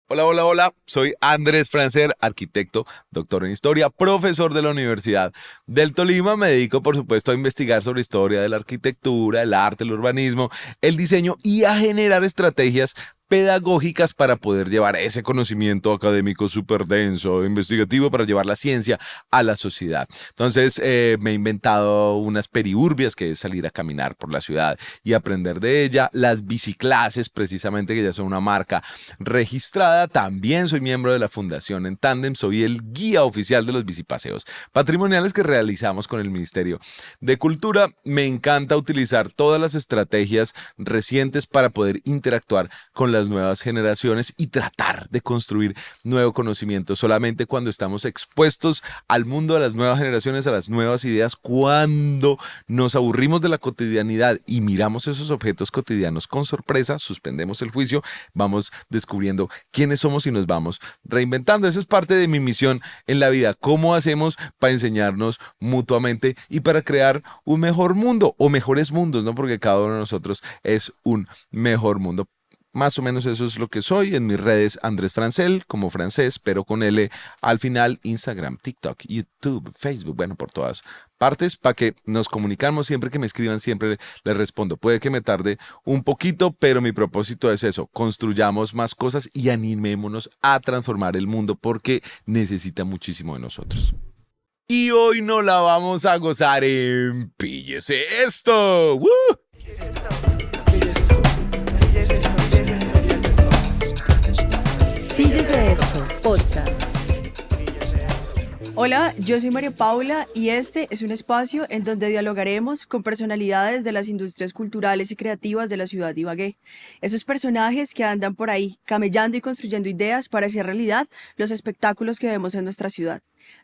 Hola, hola, hola. Soy Andrés Francer, arquitecto, doctor en historia, profesor de la Universidad del Tolima. Me dedico, por supuesto, a investigar sobre historia de la arquitectura, el arte, el urbanismo, el diseño y a generar estrategias pedagógicas para poder llevar ese conocimiento académico súper denso, investigativo, para llevar la ciencia a la sociedad. Entonces, me he inventado unas periurbias, que es salir a caminar por la ciudad y aprender de ella, las biciclases, precisamente, que ya son una marca registrada. También soy miembro de la Fundación En Tándem, soy el guía oficial de los bicipaseos patrimoniales que realizamos con el Ministerio de Cultura. Me encanta utilizar todas las estrategias recientes para poder interactuar con las nuevas generaciones y tratar de construir nuevo conocimiento. Solamente cuando estamos expuestos al mundo, a las nuevas generaciones, a las nuevas ideas, cuando nos aburrimos de la cotidianidad y miramos esos objetos cotidianos con sorpresa, suspendemos el juicio, vamos descubriendo quiénes somos y nos vamos reinventando. Esa es parte de mi misión en la vida. ¿Cómo hacemos para enseñarnos mutuamente y para crear un mejor mundo o mejores mundos, ¿no? Porque cada uno de nosotros es un mejor mundo. Más o menos eso es lo que soy. En mis redes, Andrés Francel, como francés, pero con L al final. Instagram, TikTok, YouTube, Facebook, bueno, por todas partes, para que nos comunicamos. Siempre que me escriban, siempre les respondo. Puede que me tarde un poquito, pero mi propósito es eso: construyamos más cosas y animémonos a transformar el mundo, porque necesita muchísimo de nosotros. Y hoy no la vamos a gozar en Píllese Esto. ¡Woo! Píllese esto, podcast. Hola, yo soy María Paula y este es un espacio en donde dialogaremos con personalidades de las industrias culturales y creativas de la ciudad de Ibagué. Esos personajes que andan por ahí camellando y construyendo ideas para hacer realidad los espectáculos que vemos en nuestra ciudad.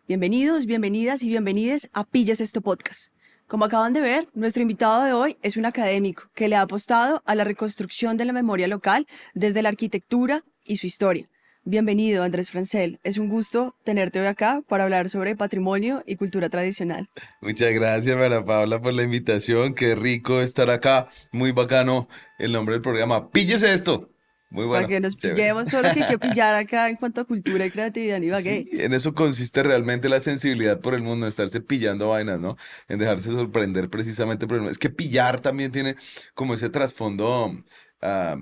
Bienvenidos, bienvenidas y bienvenides a Píllese esto podcast. Como acaban de ver, nuestro invitado de hoy es un académico que le ha apostado a la reconstrucción de la memoria local desde la arquitectura y su historia. Bienvenido, Andrés Francel. Es un gusto tenerte hoy acá para hablar sobre patrimonio y cultura tradicional. Muchas gracias, María Paula, por la invitación. Qué rico estar acá. Muy bacano el nombre del programa. Píllese esto. Muy Para bueno, que nos chévere. pillemos todo lo que hay que pillar acá en cuanto a cultura y creatividad en Sí, Ibagué. en eso consiste realmente la sensibilidad por el mundo, en estarse pillando vainas, ¿no? En dejarse sorprender precisamente por el mundo. Es que pillar también tiene como ese trasfondo,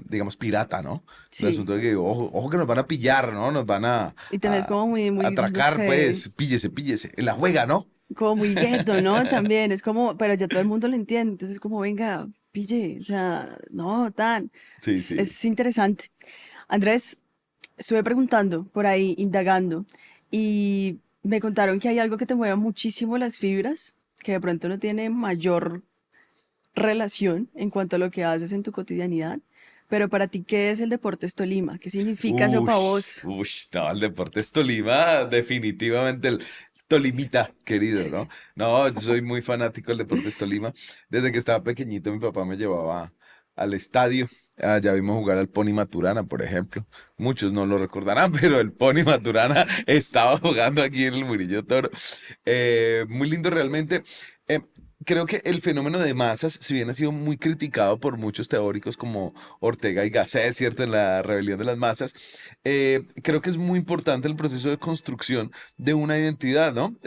digamos, pirata, ¿no? El Sí. asunto de que, ojo, ojo que nos van a pillar, ¿no? Nos van Y también es a como muy, no atracar, sé, pues, píllese, píllese. En la juega, ¿no? como muy gueto, ¿no? También es como, pero ya todo el mundo lo entiende. Entonces es como, venga, pille, o sea, no, tan. Sí, sí. Es interesante. Andrés, estuve preguntando por ahí, indagando, y me contaron que hay algo que te mueve muchísimo las fibras, que de pronto no tiene mayor relación en cuanto a lo que haces en tu cotidianidad. Pero para ti, ¿qué es el Deportes Tolima? ¿Qué significa eso para Ush, vos? ush, no, el Deportes Tolima, definitivamente el Tolimita, querido, ¿no? No, yo soy muy fanático del Deportes Tolima. Desde que estaba pequeñito, mi papá me llevaba al estadio. Ya vimos jugar al Pony Maturana, por ejemplo. Muchos no lo recordarán, pero el Pony Maturana estaba jugando aquí en el Murillo Toro. Muy lindo realmente. Eh, Creo que el fenómeno de masas, si bien ha sido muy criticado por muchos teóricos como Ortega y Gasset, ¿cierto? En la rebelión de las masas, creo que es muy importante el proceso de construcción de una identidad, ¿no?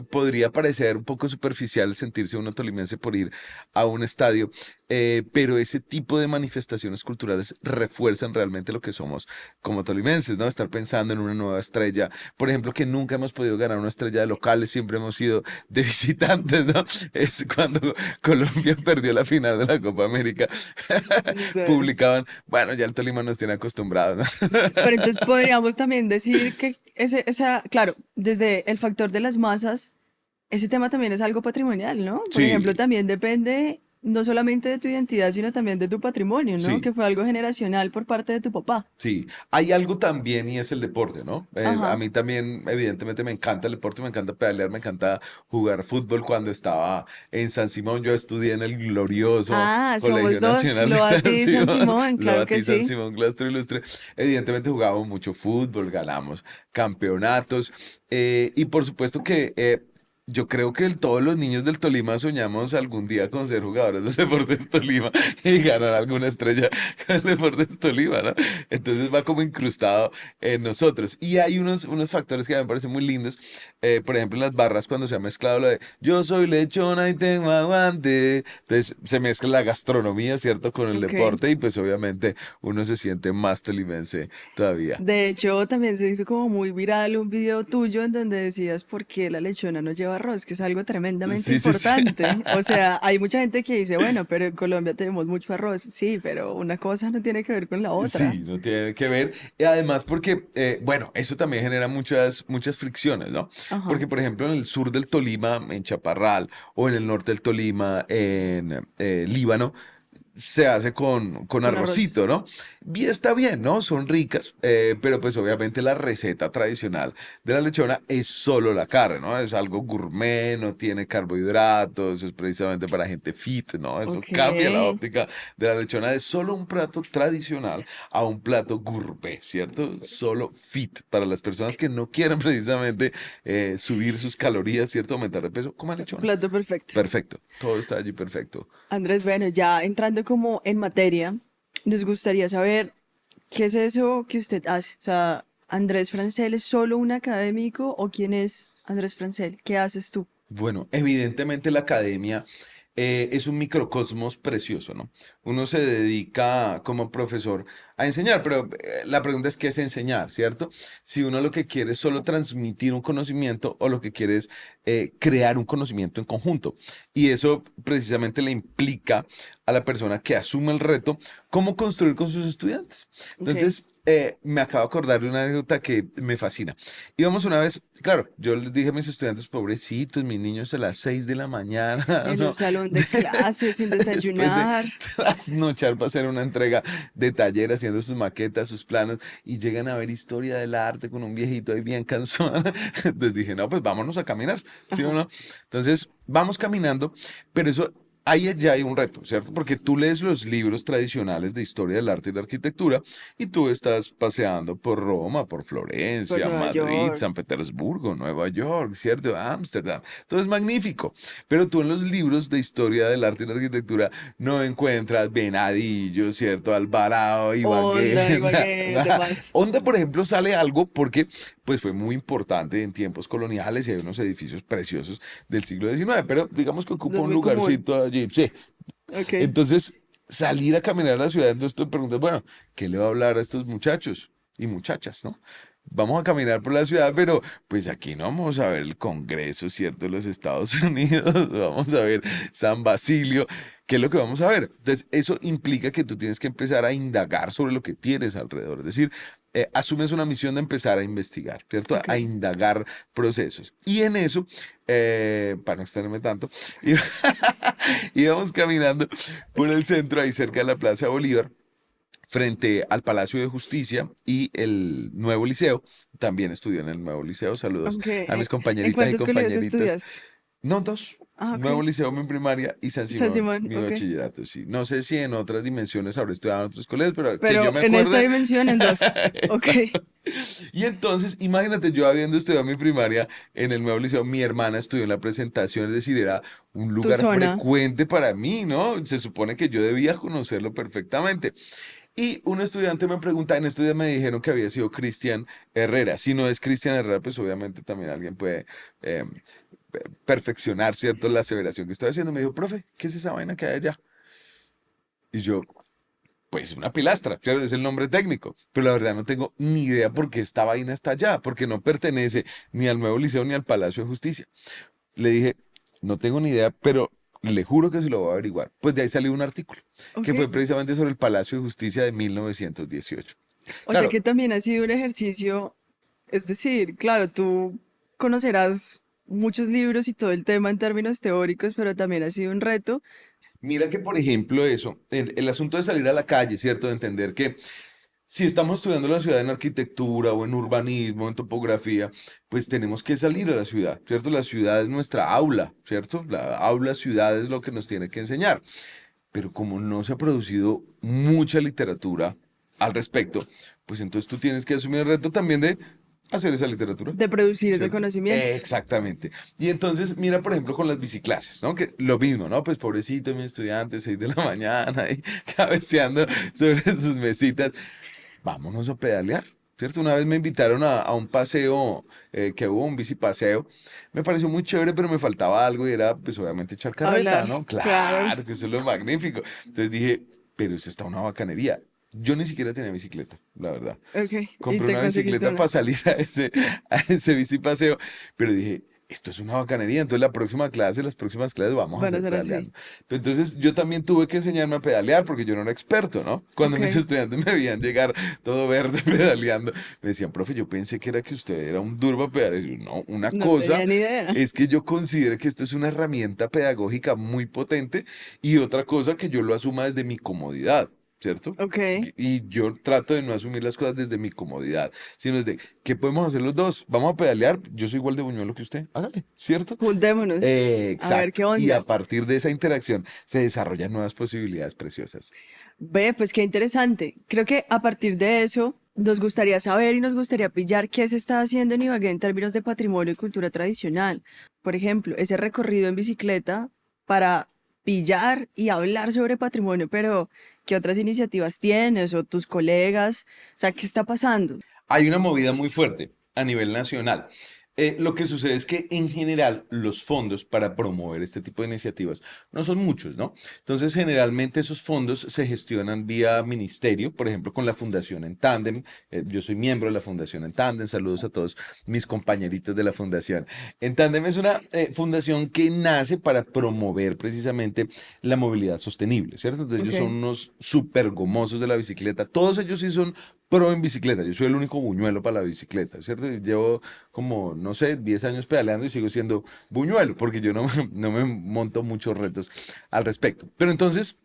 Podría parecer un poco superficial sentirse uno tolimense por ir a un estadio, pero ese tipo de manifestaciones culturales refuerzan realmente lo que somos como tolimenses, ¿no? Estar pensando en una nueva estrella, por ejemplo, que nunca hemos podido ganar una estrella de locales, siempre hemos sido de visitantes, ¿no? Es cuando Colombia perdió la final de la Copa América. Sí. Publicaban, bueno, ya el Tolima nos tiene acostumbrados, ¿no? Pero entonces podríamos también decir que claro, desde el factor de las masas, ese tema también es algo patrimonial, ¿no? Por ejemplo, Sí, también depende no solamente de tu identidad, sino también de tu patrimonio, ¿no? sí. Que fue algo generacional por parte de tu papá. Sí, hay algo también y es el deporte, ¿no? A Ajá. mí también, evidentemente, me encanta el deporte, me encanta pedalear, me encanta jugar fútbol. Cuando estaba en San Simón, yo estudié en el glorioso Ah, somos Colegio dos, Nacional de San Loati y San Simón, Simón, lo claro que batí San sí. Simón Claustro Ilustre. Evidentemente jugábamos mucho fútbol, ganamos campeonatos y por supuesto que Yo creo que todos los niños del Tolima soñamos algún día con ser jugadores del Deportes Tolima y ganar alguna estrella con el Deportes Tolima, ¿no? Entonces va como incrustado en nosotros. Y hay unos factores que a mí me parecen muy lindos. Por ejemplo, en las barras cuando se ha mezclado lo de yo soy lechona y tengo aguante. Entonces se mezcla la gastronomía, ¿cierto? Con el Ok. deporte y pues obviamente uno se siente más tolimense todavía. De hecho, también se hizo como muy viral un video tuyo en donde decías por qué la lechona no lleva arroz, que es algo tremendamente Sí, sí, sí. importante. O sea, hay mucha gente que dice, bueno, pero en Colombia tenemos mucho arroz. Sí, pero una cosa no tiene que ver con la otra. Sí, no tiene que ver. Y además porque, bueno, eso también genera muchas fricciones, ¿no? Ajá, Porque, por ejemplo, en el sur del Tolima, en Chaparral, o en el norte del Tolima, en Líbano, se hace con con arroz. arrocito, ¿no? Y está bien, ¿no? Son ricas, pero pues obviamente la receta tradicional de la lechona es solo la carne, ¿no? Es algo gourmet, no tiene carbohidratos, es precisamente para gente fit, ¿no? Eso Ok. cambia la óptica de la lechona de solo un plato tradicional a un plato gourmet, ¿cierto? Solo fit para las personas que no quieran precisamente subir sus calorías, ¿cierto? Aumentar de peso, coman lechona. Plato perfecto. Perfecto, todo está allí perfecto. Andrés, bueno, ya entrando como en materia, nos gustaría saber qué es eso que usted hace. O sea, ¿Andrés Francel es solo un académico o quién es Andrés Francel? ¿Qué haces tú? Bueno, evidentemente la academia es un microcosmos precioso, ¿no? Uno se dedica como profesor a enseñar, pero la pregunta es qué es enseñar, ¿cierto? Si uno lo que quiere es solo transmitir un conocimiento o lo que quiere es crear un conocimiento en conjunto. Y eso precisamente le implica a la persona que asume el reto cómo construir con sus estudiantes. Ok. Entonces, me acabo de acordar de una anécdota que me fascina. Íbamos una vez, claro, yo les dije a mis estudiantes, pobrecitos, mis niños a las 6 de la mañana, En un ¿no? salón de clases, sin Después de desayunar. trasnochar para hacer una entrega de taller, haciendo sus maquetas, sus planos, y llegan a ver historia del arte con un viejito ahí bien cansón. Entonces dije, no, pues vámonos a caminar, ¿sí o Ajá. no? Entonces, vamos caminando, pero eso ahí ya hay un reto, ¿cierto? Porque tú lees los libros tradicionales de historia del arte y la arquitectura y tú estás paseando por Roma, por Por Florencia, Nueva Madrid, York. San Petersburgo, Nueva York, ¿cierto? Ámsterdam. Todo es magnífico. Pero tú en los libros de historia del arte y la arquitectura no encuentras Venadillo, ¿cierto? Alvarado, Onda, Ibagué. Ibagué, demás. Onda, por ejemplo, sale algo porque pues fue muy importante en tiempos coloniales y hay unos edificios preciosos del siglo XIX, pero digamos que No ocupa es un muy común. lugarcito allí, sí. Ok. Entonces, salir a caminar a la ciudad, entonces tú te preguntas, bueno, ¿qué le va a hablar a estos muchachos y muchachas, ¿no? Vamos a caminar por la ciudad, pero pues aquí no vamos a ver el Congreso, ¿cierto? De los Estados Unidos, vamos a ver San Basilio, ¿qué es lo que vamos a ver? Entonces, eso implica que tú tienes que empezar a indagar sobre lo que tienes alrededor, es decir, asumes una misión de empezar a investigar, ¿cierto? Ok. A indagar procesos. Y en eso, para no extenderme tanto, íbamos caminando por el centro, ahí cerca de la Plaza Bolívar, frente al Palacio de Justicia y el nuevo liceo. También estudié en el nuevo liceo. Saludos Ok. a mis ¿En compañeritas y cuántos colegios compañeritas. estudiaste? No, dos. Ah, Nuevo ok. liceo mi primaria y San San Simón Simón, mi ok. bachillerato, sí. No sé si en otras dimensiones habré estudiado en otros colegios, pero que yo Pero me en esta acuerde. dimensión en dos. Ok. Exacto. Y entonces, imagínate, yo habiendo estudiado mi primaria en el nuevo liceo, mi hermana estudió en la presentación, es decir, era un Tu lugar zona. frecuente para mí, ¿no? Se supone que yo debía conocerlo perfectamente. Y un estudiante me pregunta, en estos días me dijeron que había sido Cristian Herrera. Si no es Cristian Herrera, pues obviamente también alguien puede eh, perfeccionar, ¿cierto? La aseveración que estoy haciendo. Me dijo, profe, ¿qué es esa vaina que hay allá? Y yo, pues una pilastra, claro, es el nombre técnico, pero la verdad no tengo ni idea por qué esta vaina está allá, porque no pertenece ni al nuevo liceo ni al Palacio de Justicia. Le dije, no tengo ni idea, pero le juro que se lo voy a averiguar. Pues de ahí salió un artículo Ok. que fue precisamente sobre el Palacio de Justicia de 1918. O sea Claro, que también ha sido un ejercicio, es decir, claro, tú conocerás muchos libros y todo el tema en términos teóricos, pero también ha sido un reto. mira que por ejemplo eso, el asunto de salir a la calle, ¿cierto? De entender que si estamos estudiando la ciudad en arquitectura o en urbanismo, en topografía, pues tenemos que salir a la ciudad, ¿cierto? La ciudad es nuestra aula, ¿cierto? La aula ciudad es lo que nos tiene que enseñar. Pero como no se ha producido mucha literatura al respecto, pues entonces tú tienes que asumir el reto también de hacer esa literatura. De producir ese ¿Cierto? conocimiento. Exactamente. Y entonces, mira, por ejemplo, con las biciclases, ¿no? Que lo mismo, ¿no? Pues pobrecito mi estudiante, 6 de la mañana, y cabeceando sobre sus mesitas. Vámonos a pedalear, ¿cierto? Una vez me invitaron a un paseo, que hubo un bicipaseo. Me pareció muy chévere, pero me faltaba algo y era, pues obviamente, echar carreta, Hablar, ¿no? claro. Claro, que eso es lo magnífico. Entonces dije, pero eso está una bacanería. Yo ni siquiera tenía bicicleta, la verdad. Ok, y Compré te una conseguiste bicicleta una. para salir a ese bicipaseo, pero dije, esto es una bacanería, entonces la próxima clase, las próximas clases vamos a Van a hacer ser así. pedaleando. Pero entonces yo también tuve que enseñarme a pedalear porque yo no era experto, ¿no? Cuando Ok, mis estudiantes me veían llegar todo verde pedaleando, me decían, profe, yo pensé que era que usted era un duro para pedalear. Y yo, no, una no cosa tenía ni idea. es que yo considero que esto es una herramienta pedagógica muy potente y otra cosa que yo lo asuma desde mi comodidad. ¿Cierto? Ok, Y yo trato de no asumir las cosas desde mi comodidad, sino desde, ¿qué podemos hacer los dos? Vamos a pedalear, yo soy igual de buñuelo que usted, hágale, ¿cierto? juntémonos a ver Exacto. qué Y a onda. partir de esa interacción se desarrollan nuevas posibilidades preciosas. Ve, pues qué interesante. Creo que a partir de eso nos gustaría saber y nos gustaría pillar qué se está haciendo en Ibagué en términos de patrimonio y cultura tradicional. Por ejemplo, ese recorrido en bicicleta para pillar y hablar sobre patrimonio, pero ¿qué otras iniciativas tienes o tus colegas? O sea, ¿qué está pasando? Hay una movida muy fuerte a nivel nacional. Lo que sucede es que en general los fondos para promover este tipo de iniciativas no son muchos, ¿no? Entonces generalmente esos fondos se gestionan vía ministerio, por ejemplo con la Fundación En Tándem. Yo soy miembro de la Fundación En Tándem, saludos a todos mis compañeritos de la Fundación. En Tándem es una fundación que nace para promover precisamente la movilidad sostenible, ¿cierto? Entonces ellos son Ok. unos súper gomosos de la bicicleta, todos ellos sí son pro en bicicleta. Yo soy el único buñuelo para la bicicleta, ¿cierto? Y llevo como, no sé, 10 años pedaleando y sigo siendo buñuelo, porque yo no me monto muchos retos al respecto. Pero entonces,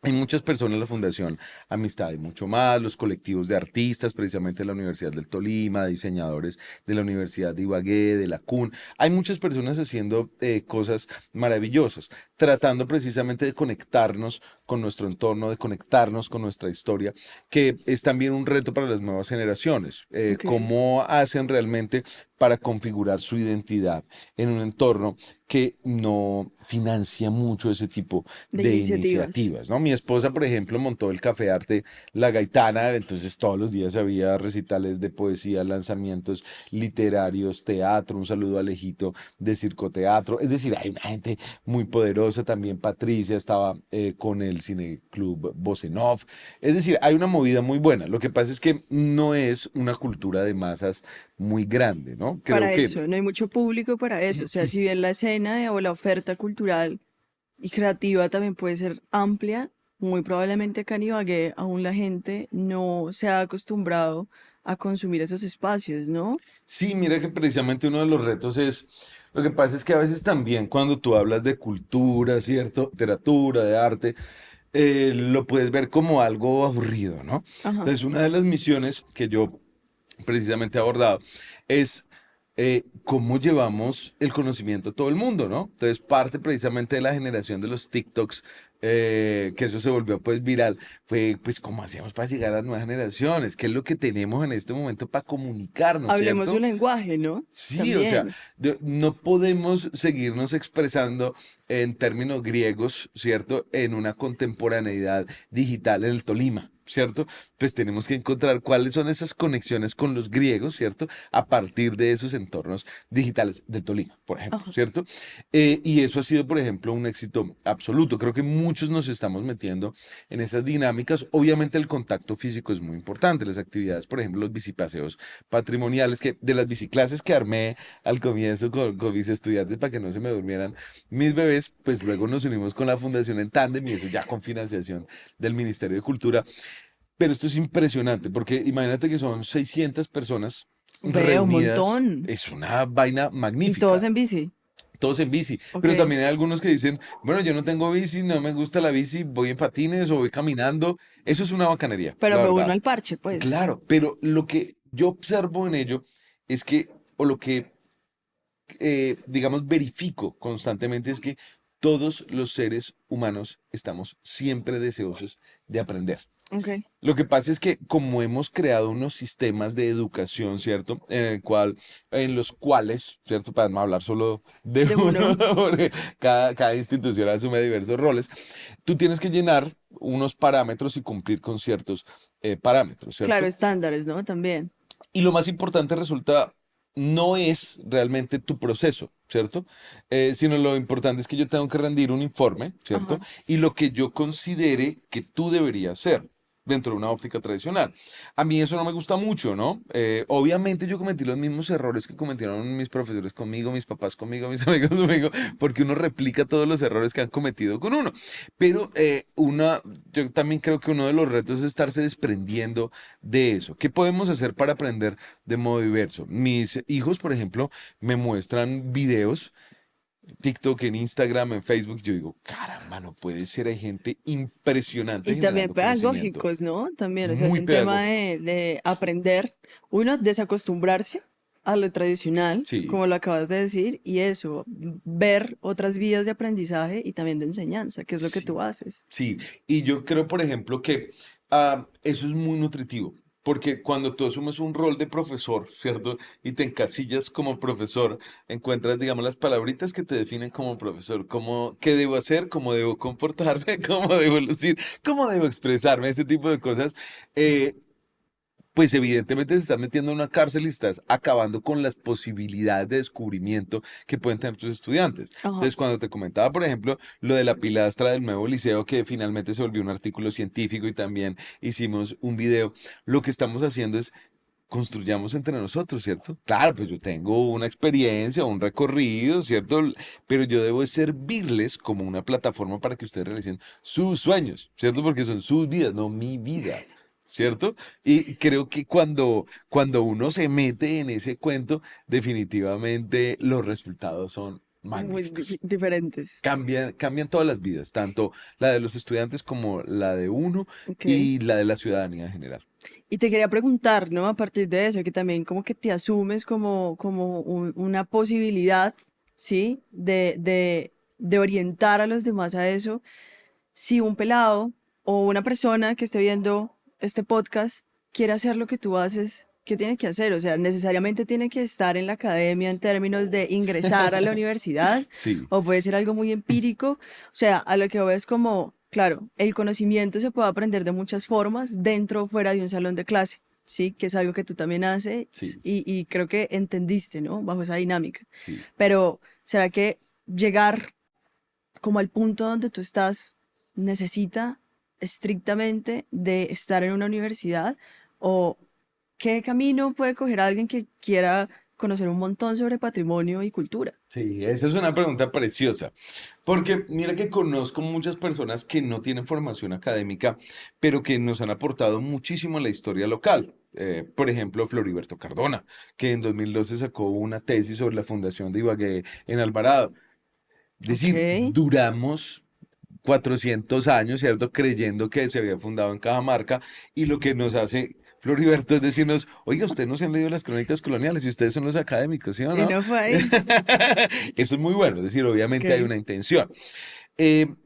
hay muchas personas en la Fundación Amistad y mucho más, los colectivos de artistas, precisamente de la Universidad del Tolima, diseñadores de la Universidad de Ibagué, de la CUN. Hay muchas personas haciendo cosas maravillosas, tratando precisamente de conectarnos con nuestro entorno, de conectarnos con nuestra historia, que es también un reto para las nuevas generaciones. Ok, ¿Cómo hacen realmente para configurar su identidad en un entorno que no financia mucho ese tipo de de iniciativas. iniciativas, ¿no? Mi esposa, por ejemplo, montó el Café Arte La Gaitana, entonces todos los días había recitales de poesía, lanzamientos literarios, teatro, un saludo a Alejito de Circoteatro, es decir, hay una gente muy poderosa, también Patricia estaba con el Cineclub Voz en Off, es decir, hay una movida muy buena, lo que pasa es que no es una cultura de masas muy grande, ¿no? Creo Para que eso, no hay mucho público para eso. O sea, si bien la escena o la oferta cultural y creativa también puede ser amplia, muy probablemente acá en Ibagué aún la gente no se ha acostumbrado a consumir esos espacios, ¿no? sí, mira que precisamente uno de los retos es, lo que pasa es que a veces también cuando tú hablas de cultura, ¿cierto? Literatura, de arte, lo puedes ver como algo aburrido, ¿no? Ajá. Entonces, una de las misiones que yo precisamente he abordado es cómo llevamos el conocimiento a todo el mundo, ¿no? Entonces, parte precisamente de la generación de los TikToks, que eso se volvió pues viral, fue pues cómo hacíamos para llegar a las nuevas generaciones, qué es lo que tenemos en este momento para comunicarnos, Hablemos su ¿cierto? lenguaje, ¿no? Sí, o sea, También. no podemos seguirnos expresando en términos griegos, ¿cierto? En una contemporaneidad digital en el Tolima, ¿cierto? Pues tenemos que encontrar cuáles son esas conexiones con los griegos, ¿cierto? A partir de esos entornos digitales del Tolima, por ejemplo, Ajá. ¿cierto? Y eso ha sido, por ejemplo, un éxito absoluto. Creo que muchos nos estamos metiendo en esas dinámicas. Obviamente el contacto físico es muy importante. Las actividades, por ejemplo, los bicipaseos patrimoniales, que de las biciclases que armé al comienzo con mis estudiantes para que no se me durmieran mis bebés, pues luego nos unimos con la Fundación En Tándem y eso ya con financiación del Ministerio de Cultura. Pero esto es impresionante porque imagínate que son 600 personas Veo un reunidas. montón. Es una vaina Y todos magnífica. en bici. Todos en bici, Ok. pero también hay algunos que dicen, bueno, yo no tengo bici, no me gusta la bici, voy en patines o voy caminando. Eso es una bacanería, Pero la me uno verdad. al parche, pues. Claro, pero lo que yo observo en ello es que, o lo que, digamos, verifico constantemente es que todos los seres humanos estamos siempre deseosos de aprender. Ok. Lo que pasa es que como hemos creado unos sistemas de educación, ¿cierto? En los cuales, ¿cierto? Para no hablar solo de De uno, uno. porque cada institución asume diversos roles, tú tienes que llenar unos parámetros y cumplir con ciertos parámetros, Claro, ¿cierto? estándares, ¿no? También. Y lo más importante resulta, no es realmente tu proceso, ¿cierto? Sino lo importante es que yo tengo que rendir un informe, ¿cierto? Ajá. Y lo que yo considere que tú deberías hacer dentro de una óptica tradicional. A mí eso no me gusta mucho, ¿no? Obviamente yo cometí los mismos errores que cometieron mis profesores conmigo, mis papás conmigo, mis amigos conmigo, porque uno replica todos los errores que han cometido con uno. Pero yo también creo que uno de los retos es estarse desprendiendo de eso. ¿Qué podemos hacer para aprender de modo diverso? Mis hijos, por ejemplo, me muestran videos, TikTok, en Instagram, en Facebook. Yo digo, caramba, no puede ser, hay gente impresionante Y también generando conocimiento. pedagógicos, ¿no? También, o sea, es Muy un tema pedagógico. de aprender, uno, desacostumbrarse a lo tradicional, Sí, como lo acabas de decir, y eso, ver otras vías de aprendizaje y también de enseñanza, que es lo que sí. tú haces. Sí, y yo creo, por ejemplo, que eso es muy nutritivo, porque cuando tú asumes un rol de profesor, ¿cierto? Y te encasillas como profesor, encuentras, digamos, las palabritas que te definen como profesor, como qué debo hacer, cómo debo comportarme, cómo debo lucir, cómo debo expresarme, ese tipo de cosas. eh, pues evidentemente se estás metiendo en una cárcel y estás acabando con las posibilidades de descubrimiento que pueden tener tus estudiantes. Ajá. Entonces, cuando te comentaba, por ejemplo, lo de la pilastra del nuevo liceo, que finalmente se volvió un artículo científico y también hicimos un video, lo que estamos haciendo es construyamos entre nosotros, ¿cierto? Claro, pues yo tengo una experiencia, un recorrido, ¿cierto? Pero yo debo servirles como una plataforma para que ustedes realicen sus sueños, ¿cierto? Porque son sus vidas, no mi vida. ¿Cierto? Y creo que cuando uno se mete en ese cuento, definitivamente los resultados son Muy magníficos. diferentes. Cambian todas las vidas, tanto la de los estudiantes como la de uno Ok. y la de la ciudadanía en general. Y te quería preguntar, ¿no? A partir de eso, que también como que te asumes como una posibilidad, ¿sí? De orientar a los demás a eso. Si un pelado o una persona que esté viendo este podcast quiere hacer lo que tú haces, ¿qué tiene que hacer? O sea, necesariamente tiene que estar en la academia en términos de ingresar a la universidad, Sí, o puede ser algo muy empírico. O sea, a lo que voy es como, claro, el conocimiento se puede aprender de muchas formas, dentro o fuera de un salón de clase, ¿sí? Que es algo que tú también haces sí, y creo que entendiste, ¿no? Bajo esa dinámica. sí. Pero, ¿será que llegar como al punto donde tú estás necesita estrictamente de estar en una universidad? ¿O qué camino puede coger alguien que quiera conocer un montón sobre patrimonio y cultura? Sí, esa es una pregunta preciosa, porque mira que conozco muchas personas que no tienen formación académica, pero que nos han aportado muchísimo a la historia local. Por ejemplo, Floriberto Cardona, que en 2012 sacó una tesis sobre la fundación de Ibagué en Alvarado. Es Ok. decir, duramos 400 años, ¿cierto? Creyendo que se había fundado en Cajamarca y lo que nos hace Floriberto es decirnos, oiga, ustedes no se han leído las crónicas coloniales y ustedes son los académicos, ¿sí o Y no? no fue ahí. Eso es muy bueno, es decir, obviamente hay Ok. una intención.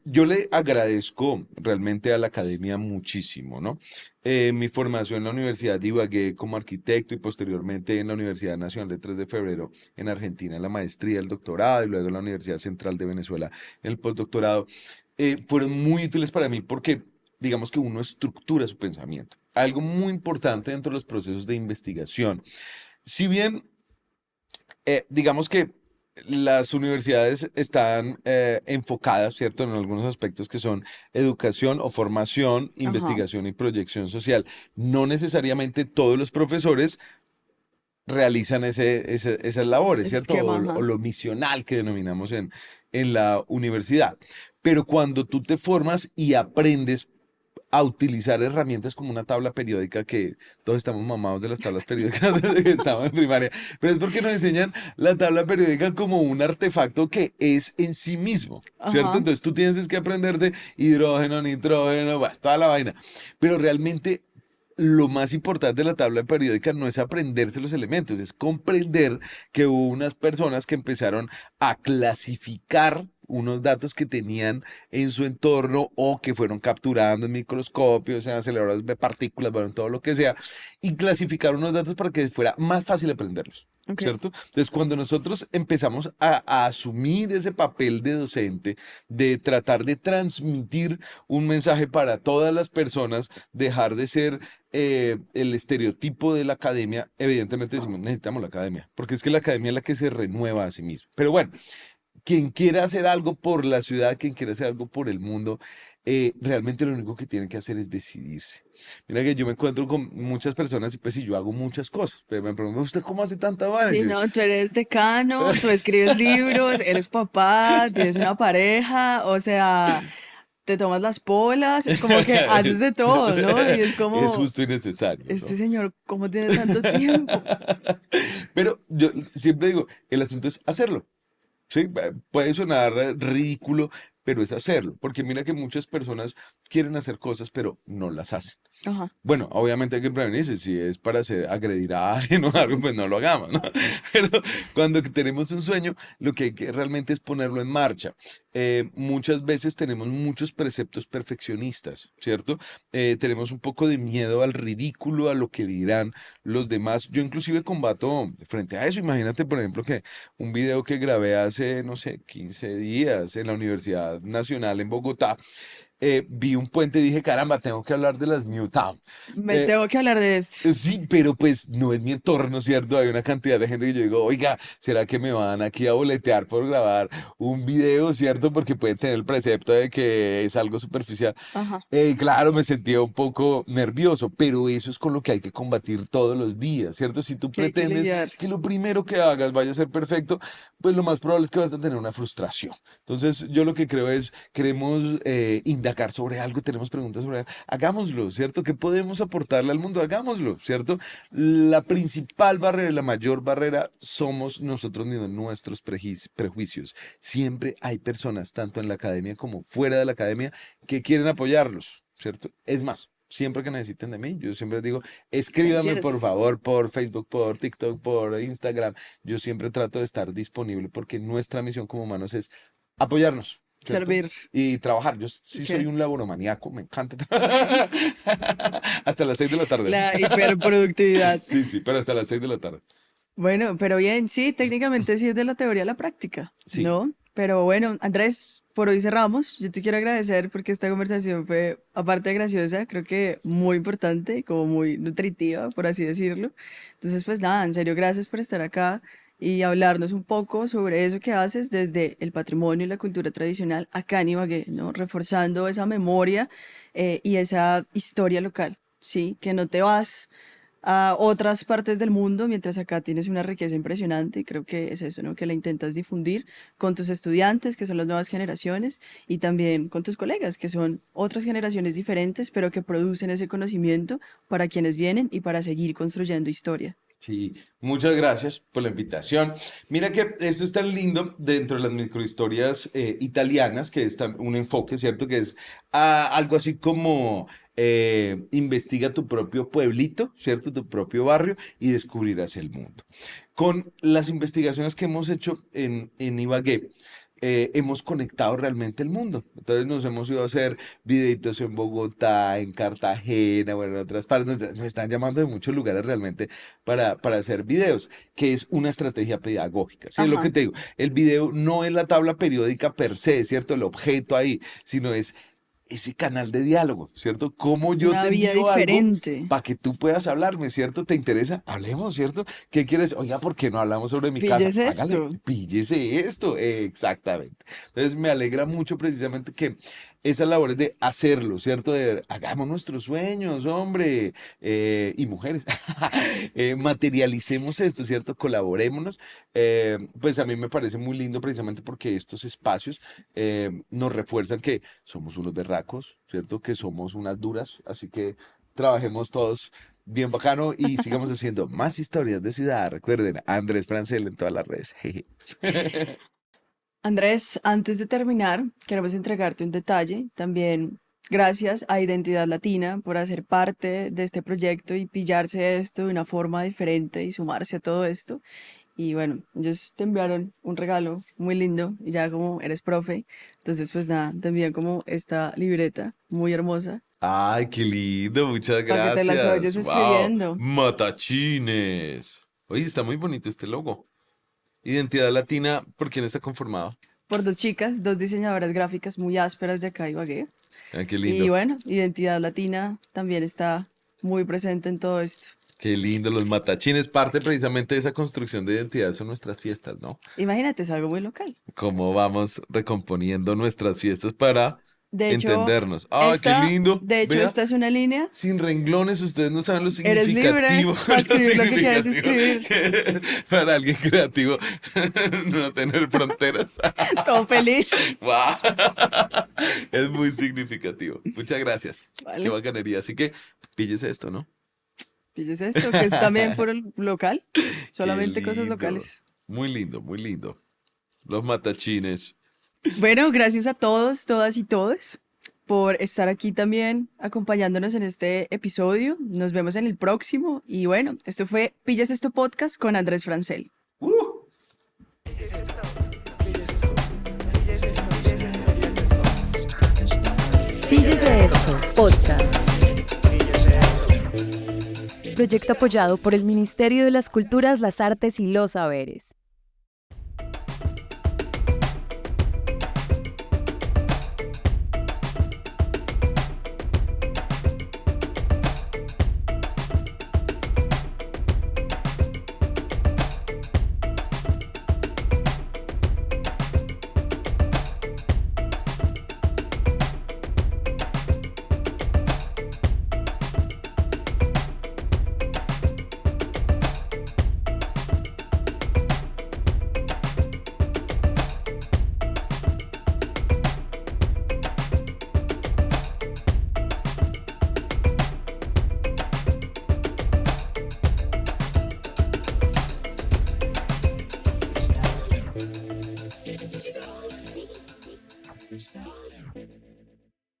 Yo le agradezco realmente a la academia muchísimo, ¿no? Mi formación en la Universidad de Ibagué como arquitecto y posteriormente en la Universidad Nacional de 3 de Febrero en Argentina, en la maestría, el doctorado y luego en la Universidad Central de Venezuela en el postdoctorado, fueron muy útiles para mí porque digamos que uno estructura su pensamiento. Algo muy importante dentro de los procesos de investigación. Si bien digamos que las universidades están enfocadas, ¿cierto?, en algunos aspectos que son educación o formación, Ajá. investigación y proyección social. No necesariamente todos los profesores realizan esas labores, Ese ¿cierto? esquema, O ajá. lo misional que denominamos en la universidad. Pero cuando tú te formas y aprendes a utilizar herramientas como una tabla periódica, que todos estamos mamados de las tablas periódicas desde que estamos en primaria, pero es porque nos enseñan la tabla periódica como un artefacto que es en sí mismo, ¿cierto? Ajá. Entonces tú tienes es que aprender de hidrógeno, nitrógeno, bueno, toda la vaina, pero realmente lo más importante de la tabla periódica no es aprenderse los elementos, es comprender que hubo unas personas que empezaron a clasificar unos datos que tenían en su entorno o que fueron capturando en microscopios, en aceleradores de partículas, bueno, en todo lo que sea, y clasificar unos datos para que fuera más fácil aprenderlos. Ok. ¿Cierto? Entonces, cuando nosotros empezamos a asumir ese papel de docente, de tratar de transmitir un mensaje para todas las personas, dejar de ser el estereotipo de la academia, evidentemente decimos, necesitamos la academia, porque es que la academia es la que se renueva a sí misma. Pero bueno, quien quiera hacer algo por la ciudad, quien quiera hacer algo por el mundo, realmente lo único que tienen que hacer es decidirse. Mira que yo me encuentro con muchas personas y pues si yo hago muchas cosas, pero me preguntan, ¿usted cómo hace tanta vaina? Sí, no, tú eres decano, tú escribes libros, eres papá, tienes una pareja, o sea, te tomas las polas, como que haces de todo, ¿no? Y es Es como, justo y necesario, este ¿no? señor, ¿cómo tiene tanto tiempo? Pero yo siempre digo, el asunto es hacerlo. Sí, puede sonar ridículo, pero es hacerlo, porque mira que muchas personas quieren hacer cosas, pero no las hacen. Ajá. Bueno, obviamente hay que prevenirse, si es para agredir a alguien o algo, pues no lo hagamos, ¿no? Pero cuando tenemos un sueño, lo que hay que realmente es ponerlo en marcha. Muchas veces tenemos muchos preceptos perfeccionistas, ¿cierto? Tenemos un poco de miedo al ridículo, a lo que dirán los demás. Yo inclusive combato frente a eso. Imagínate, por ejemplo, que un video que grabé hace, no sé, 15 días en la Universidad Nacional en Bogotá, vi un puente y dije, caramba, tengo que hablar de las Newtown. Me Eh, tengo que hablar de esto. Sí, pero pues no es mi entorno, ¿cierto? Hay una cantidad de gente que yo digo, oiga, ¿será que me van aquí a boletear por grabar un video, ¿cierto? Porque pueden tener el precepto de que es algo superficial. Ajá. Claro, me sentía un poco nervioso, pero eso es con lo que hay que combatir todos los días, ¿cierto? Si tú Que hay que pretendes lidiar. que lo primero que hagas vaya a ser perfecto, pues lo más probable es que vas a tener una frustración. Entonces, yo lo que creo es, queremos indagar sobre algo, tenemos preguntas sobre algo, hagámoslo, ¿cierto? ¿Qué podemos aportarle al mundo? Hagámoslo, ¿cierto? La principal barrera, la mayor barrera somos nosotros mismos, nuestros prejuicios. Siempre hay personas, tanto en la academia como fuera de la academia, que quieren apoyarlos, ¿cierto? Es más, siempre que necesiten de mí, yo siempre les digo, Así escríbame por es. favor por Facebook, por TikTok, por Instagram. Yo siempre trato de estar disponible porque nuestra misión como humanos es apoyarnos, ¿cierto? Servir. Y trabajar. Yo sí soy Ok. un laboromaniaco, me encanta trabajar. Hasta las 6 de la tarde. La hiperproductividad. Sí, sí, pero hasta las 6 de la tarde. Bueno, pero bien, sí, técnicamente sí es de la teoría a la práctica, Sí. ¿no? Pero bueno, Andrés, por hoy cerramos. Yo te quiero agradecer porque esta conversación fue, aparte de graciosa, creo que muy importante, como muy nutritiva, por así decirlo. Entonces, pues nada, en serio, gracias por estar acá y hablarnos un poco sobre eso que haces desde el patrimonio y la cultura tradicional acá en Ibagué, ¿no? Reforzando esa memoria y esa historia local, ¿sí? Que no te vas a otras partes del mundo, mientras acá tienes una riqueza impresionante y creo que es eso, ¿no? Que la intentas difundir con tus estudiantes, que son las nuevas generaciones, y también con tus colegas, que son otras generaciones diferentes, pero que producen ese conocimiento para quienes vienen y para seguir construyendo historia. Sí, muchas gracias por la invitación. Mira que esto es tan lindo dentro de las microhistorias italianas, que es un enfoque, ¿cierto? Que es algo así como investiga tu propio pueblito, ¿cierto? Tu propio barrio y descubrirás el mundo. Con las investigaciones que hemos hecho en Ibagué, hemos conectado realmente el mundo. Entonces nos hemos ido a hacer videitos en Bogotá, en Cartagena, bueno, en otras partes. Nos están llamando de muchos lugares realmente para hacer videos, que es una estrategia pedagógica. ¿Sí? Es lo que Ajá, te digo. El video no es la tabla periódica per se, ¿cierto? El objeto ahí, sino es ese canal de diálogo, ¿cierto? Cómo yo una te vía envío algo diferente. para que tú puedas hablarme, ¿cierto? ¿Te interesa? Hablemos, ¿cierto? ¿Qué quieres? Oiga, ¿por qué no hablamos sobre mi casa? Pilles Hágale, esto. píllese esto. Exactamente. Entonces me alegra mucho precisamente que esas labores de hacerlo, ¿cierto? De hagamos nuestros sueños, hombre, y mujeres. Materialicemos esto, ¿cierto? Colaborémonos. Pues a mí me parece muy lindo precisamente porque estos espacios nos refuerzan que somos unos berracos, ¿cierto? Que somos unas duras, así que trabajemos todos bien bacano y sigamos haciendo más historias de ciudad. Recuerden, Andrés Francel en todas las redes. Jeje. Andrés, antes de terminar, queremos entregarte un detalle. También gracias a Identidad Latina por hacer parte de este proyecto y pillarse esto de una forma diferente y sumarse a todo esto. y bueno, ellos te enviaron un regalo muy lindo y ya como eres profe, entonces pues nada, te envían como esta libreta muy hermosa Ay, qué lindo, muchas para que te las gracias. oyes Wow, escribiendo. matachines. Oye, está muy bonito este logo. Identidad Latina, ¿por quién está conformado? Por dos chicas, dos diseñadoras gráficas muy ásperas de acá de Ibagué. Ah, qué Y lindo. bueno, identidad latina también está muy presente en todo esto. Qué lindo, los matachines. Parte precisamente de esa construcción de identidad son nuestras fiestas, ¿no? Imagínate, es algo muy local. Cómo vamos recomponiendo nuestras fiestas para De hecho, entendernos. ¡Ay, qué lindo! Vea, esta es una línea. sin renglones, ustedes no saben lo Eres libre significativo, para lo escribir lo que quieras significativo escribir. que para alguien creativo no tener fronteras. Todo feliz. ¡Wow! Es muy significativo. Muchas gracias. Qué Vale. bacanería. Así que píllese esto, ¿no? Pilles esto, que es también por el local. Qué Solamente cosas lindo. locales. Muy lindo, muy lindo. Los matachines. Bueno, gracias a todos, todas y todos por estar aquí también acompañándonos en este episodio. Nos vemos en el próximo. Y bueno, esto fue Pilles esto podcast con Andrés Francel. ¡Uh! Píllese esto, podcast. Proyecto apoyado por el Ministerio de las Culturas, las Artes y los Saberes.